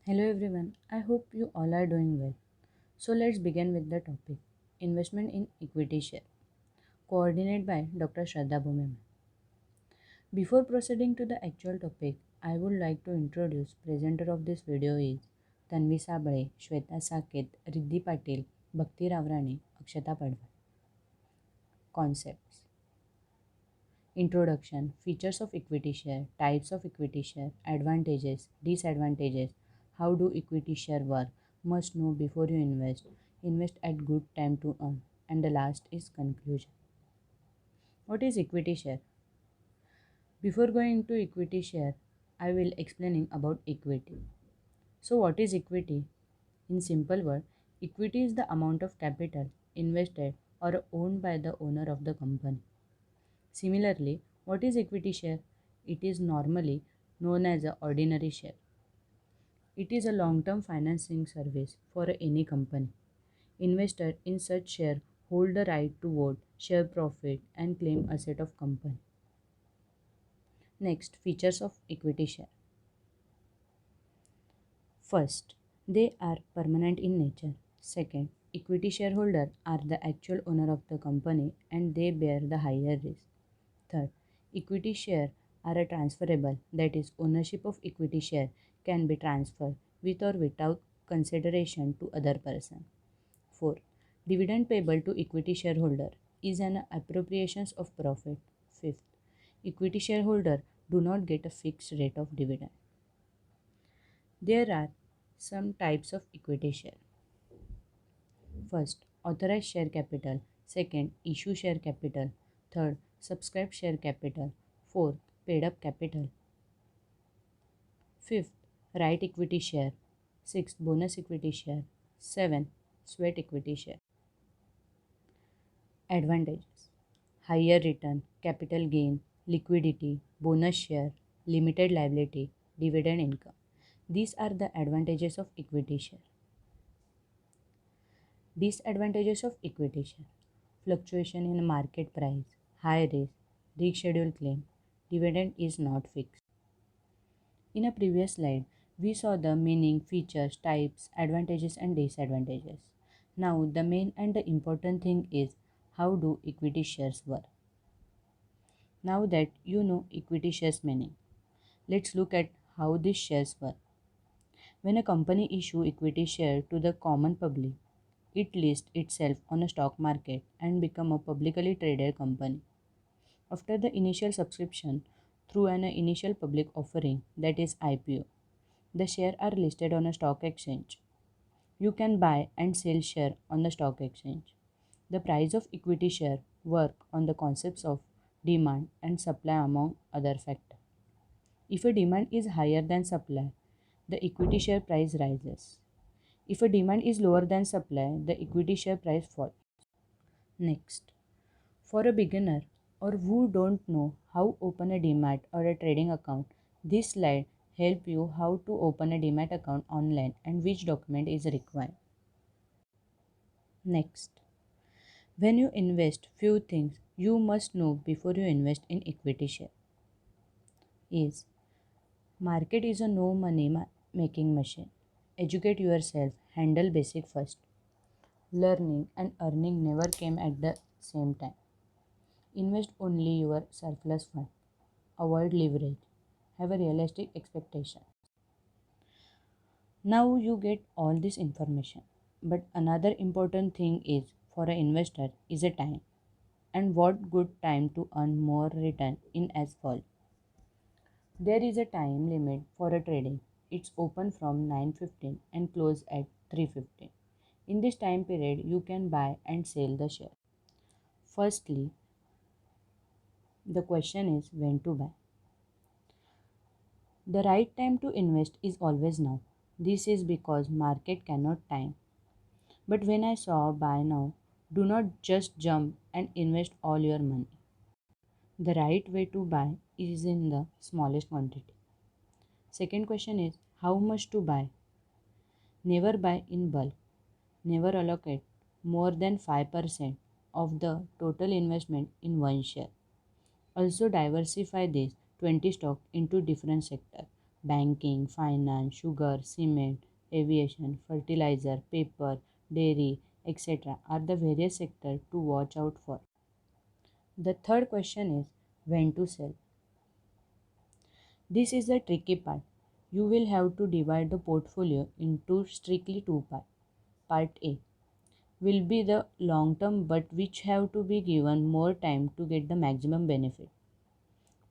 Hello everyone, I hope you all are doing well. So let's begin with the topic Investment in Equity Share, coordinated by Dr. Shraddha Bhumima. Before proceeding to the actual topic, I would like to introduce presenter of this video is Tanvi Sabale, Shweta Saket, Riddhi Patil, Bhakti Ravrani, Akshata Padwar. Concepts Introduction Features of equity share, types of equity share, advantages, disadvantages, how do equity share work, must know before you invest at good time to earn, and the last is conclusion. What is equity share? Before going to equity share, I will explaining about equity. So what is equity? In simple word, equity is the amount of capital invested or owned by the owner of the company. Similarly, what is equity share? It is normally known as an ordinary share. It is a long-term financing service for any company. Investors in such share hold the right to vote, share profit, and claim asset of company. Next, features of equity share. First, they are permanent in nature. Second, equity shareholders are the actual owner of the company and they bear the higher risk. Third, equity share are a transferable, that is, ownership of equity share can be transferred with or without consideration to other person. Fourth, dividend payable to equity shareholder is an appropriations of profit. Fifth, equity shareholder do not get a fixed rate of dividend. There are some types of equity share. First, authorized share capital. Second, issue share capital. Third, subscribed share capital. Fourth, paid up capital. Fifth, right equity share. Sixth, bonus equity share. Seventh, sweat equity share. Advantages: higher return, capital gain, liquidity, bonus share, limited liability, dividend income. These are the advantages of equity share. Disadvantages of equity share: fluctuation in market price, high risk, rescheduled claim, dividend is not fixed. In a previous slide, we saw the meaning, features, types, advantages, and disadvantages. Now, the main and the important thing is how do equity shares work. Now that you know equity shares meaning, let's look at how these shares work. When a company issue equity share to the common public, it lists itself on a stock market and become a publicly traded company. After the initial subscription through an initial public offering, that is IPO, the shares are listed on a stock exchange. You can buy and sell share on the stock exchange. The price of equity share work on the concepts of demand and supply among other factors. If a demand is higher than supply, the equity share price rises. If a demand is lower than supply, the equity share price falls. Next, for a beginner or who don't know how open a demat or a trading account, this slide help you how to open a demat account online and which document is required. Next, when you invest, few things you must know before you invest in equity share is market is a no money making machine. Educate yourself, handle basic first. Learning and earning never came at the same time. Invest only your surplus fund. Avoid leverage. Have a realistic expectation. Now you get all this information. But another important thing is for an investor is a time. And what good time to earn more return in as follows. There is a time limit for a trading. It's open from 9:15 and close at 3:15. In this time period, you can buy and sell the share. Firstly, the question is when to buy. The right time to invest is always now. This is because market cannot time. But when I saw buy now, do not just jump and invest all your money. The right way to buy is in the smallest quantity. Second question is how much to buy. Never buy in bulk. Never allocate more than 5% of the total investment in one share. Also diversify these 20 stocks into different sectors. Banking, finance, sugar, cement, aviation, fertilizer, paper, dairy, etc. are the various sectors to watch out for. The third question is when to sell. This is the tricky part. You will have to divide the portfolio into strictly two parts. Part A will be the long term but which have to be given more time to get the maximum benefit.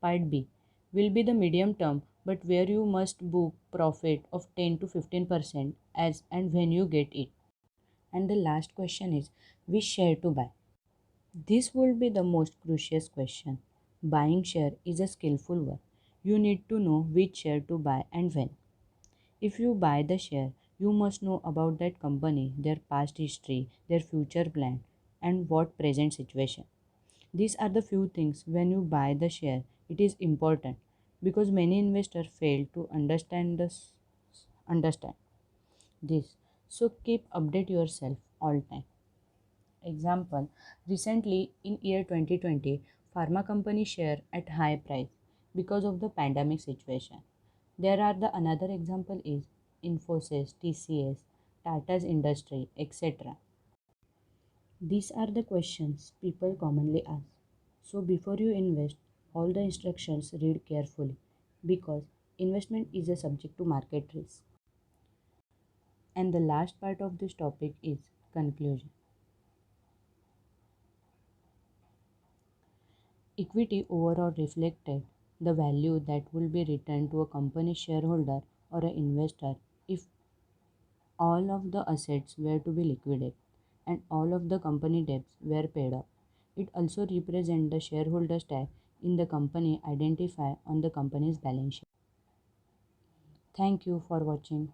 Part B will be the medium term but where you must book profit of 10 to 15% as and when you get it. And the last question is which share to buy. This will be the most crucial question. Buying share is a skillful work. You need to know which share to buy and when. If you buy the share, you must know about that company, their past history, their future plan, and what present situation. These are the few things when you buy the share. It is important because many investors fail to understand this. So keep update yourself all time. Example, recently in year 2020, pharma company share at high price because of the pandemic situation. There are the another example is Infosys, TCS, Tata's Industry, etc. These are the questions people commonly ask. So before you invest, all the instructions read carefully because investment is a subject to market risk. And the last part of this topic is conclusion. Equity overall reflected the value that will be returned to a company shareholder or an investor if all of the assets were to be liquidated and all of the company debts were paid off. It also represents the shareholder stake in the company identified on the company's balance sheet. Thank you for watching.